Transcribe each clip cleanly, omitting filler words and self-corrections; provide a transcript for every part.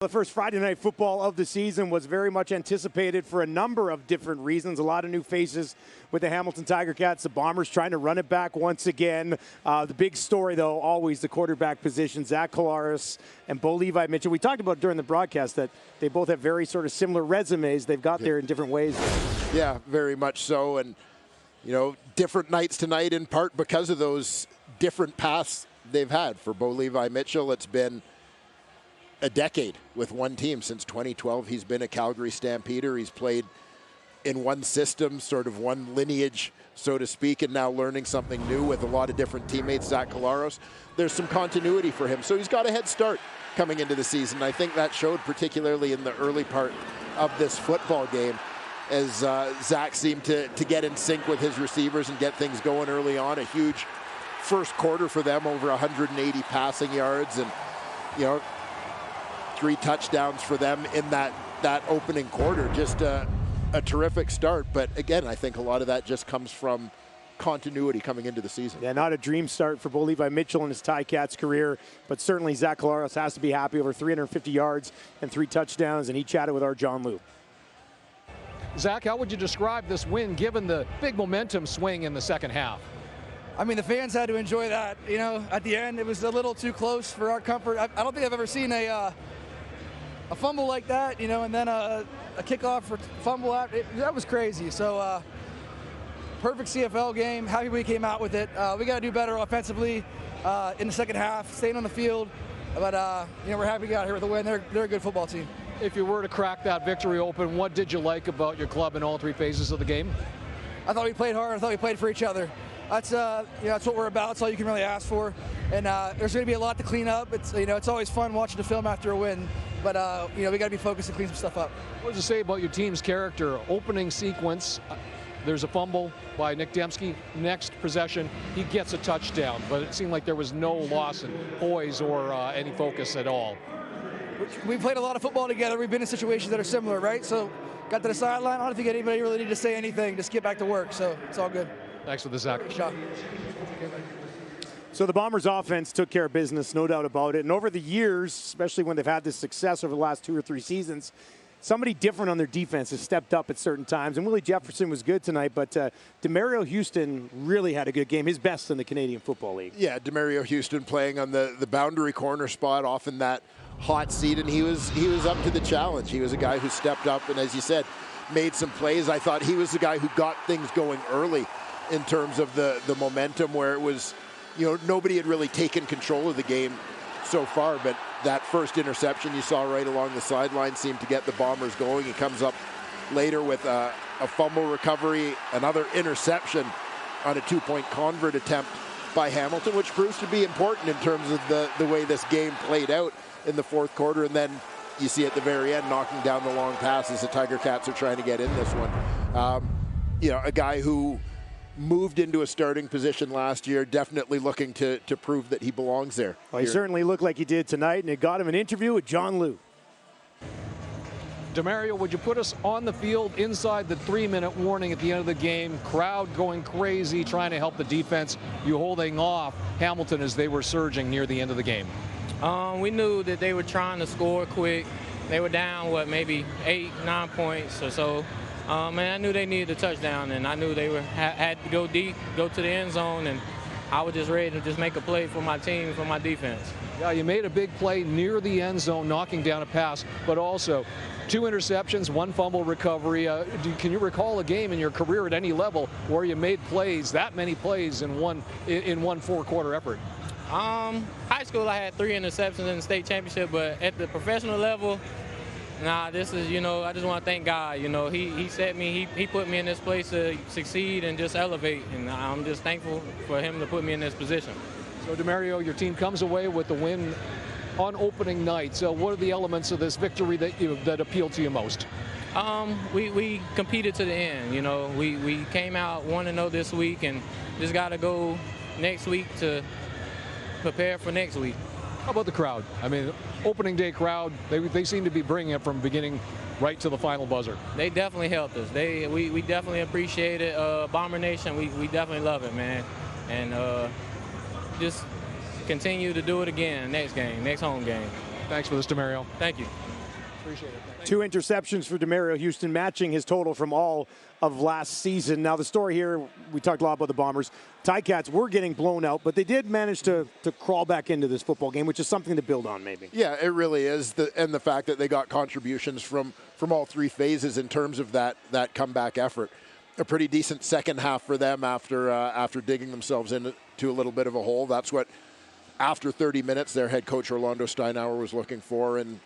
The first Friday night football of the season was very much anticipated for a number of different reasons. A lot of new faces with the Hamilton Tiger Cats. The Bombers trying to run it back once again. The big story, though, always the quarterback position. Zach Collaros and Bo Levi Mitchell. We talked about during the broadcast that they both have very sort of similar resumes. They've got there in different ways. Yeah, very much so. And, you know, different nights tonight in part because of those different paths they've had. For Bo Levi Mitchell, it's been a decade with one team. Since 2012, he's been a Calgary Stampeder. He's played in one system, sort of one lineage, so to speak, and now learning something new with a lot of different teammates. Zach Collaros, there's some continuity for him. So he's got a head start coming into the season. I think that showed particularly in the early part of this football game as Zach seemed to get in sync with his receivers and get things going early on. A huge first quarter for them, over 180 passing yards, and, you know, 3 touchdowns for them in that opening quarter. Just a terrific start. But again, I think a lot of that just comes from continuity coming into the season. Yeah, not a dream start for Bo Levi Mitchell in his Ticats career, but certainly Zach Collaros has to be happy. Over 350 yards and 3 touchdowns, and he chatted with our John Liu. Zach, how would you describe this win given the big momentum swing in the second half? I mean, the fans had to enjoy that. You know, at the end, it was a little too close for our comfort. I don't think I've ever seen a fumble like that, you know, and then a kickoff for fumble out. That was crazy. So perfect CFL game. Happy we came out with it. We got to do better offensively in the second half, staying on the field. But, you know, we're happy we got here with a win. They're a good football team. If you were to crack that victory open, what did you like about your club in all 3 phases of the game? I thought we played hard. I thought we played for each other. That's you know, that's what we're about. That's all you can really ask for. And there's going to be a lot to clean up. It's, you know, it's always fun watching the film after a win. But, you know, we got to be focused and clean some stuff up. What does it say about your team's character? Opening sequence, there's a fumble by Nick Dembski. Next possession, he gets a touchdown. But it seemed like there was no loss in poise or any focus at all. We played a lot of football together. We've been in situations that are similar, right? So got to the sideline. I don't think anybody really needed to say anything. Just get back to work. So it's all good. Thanks for the Zach. Good shot. So the Bombers' offense took care of business, no doubt about it. And over the years, especially when they've had this success over the last 2 or 3 seasons, somebody different on their defense has stepped up at certain times. And Willie Jefferson was good tonight, but Demario Houston really had a good game, his best in the Canadian Football League. Yeah, Demario Houston playing on the boundary corner spot, off in that hot seat, and he was up to the challenge. He was a guy who stepped up and, as you said, made some plays. I thought he was the guy who got things going early in terms of the momentum, where it was, you know, nobody had really taken control of the game so far, but that first interception you saw right along the sideline seemed to get the Bombers going. He comes up later with a fumble recovery, another interception on a 2-point convert attempt by Hamilton, which proves to be important in terms of the way this game played out in the fourth quarter. And then you see at the very end knocking down the long passes. The Tiger Cats are trying to get in this one. You know, a guy who moved into a starting position last year, definitely looking to prove that he belongs there. Well, he certainly looked like he did tonight, and it got him an interview with John Liu. Demario, would you put us on the field inside the 3-minute warning at the end of the game? Crowd going crazy, trying to help the defense. You holding off Hamilton as they were surging near the end of the game. We knew that they were trying to score quick. They were down, what, maybe 8, 9 points or so. And I knew they needed a touchdown, and I knew they had to go deep, go to the end zone, and I was just ready to just make a play for my team, for my defense. Yeah, you made a big play near the end zone, knocking down a pass, but also 2 interceptions, 1 fumble recovery. Can you recall a game in your career at any level where you made plays, that many plays in one 4-quarter effort? High school, I had 3 interceptions in the state championship, but at the professional level, nah, this is, you know, I just want to thank God. You know, he set me, he put me in this place to succeed and just elevate, and I'm just thankful for him to put me in this position. So, Demario, your team comes away with the win on opening night. So what are the elements of this victory that appeal to you most? We competed to the end. You know, we came out 1-0 this week, and just got to go next week to prepare for next week. How about the crowd? I mean, opening day crowd, they seem to be bringing it from beginning right to the final buzzer. They definitely helped us. We definitely appreciate it. Bomber Nation, we definitely love it, man. And just continue to do it again next game, next home game. Thanks for this, Demario. Thank you. Appreciate it. Thanks. 2 interceptions for DeMario Houston, matching his total from all of last season. Now, the story here, we talked a lot about the Bombers. Ticats were getting blown out, but they did manage to crawl back into this football game, which is something to build on, maybe. Yeah, it really is. And the fact that they got contributions from all 3 phases in terms of that comeback effort. A pretty decent second half for them after digging themselves into a little bit of a hole. That's what, after 30 minutes, their head coach Orlando Steinauer was looking for, and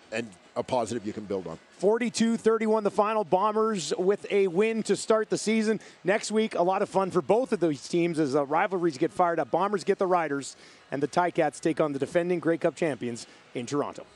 a positive you can build on. 42-31 the final. Bombers with a win to start the season. Next week, a lot of fun for both of those teams as rivalries get fired up. Bombers get the Riders, and the Ticats take on the defending Grey Cup champions in Toronto.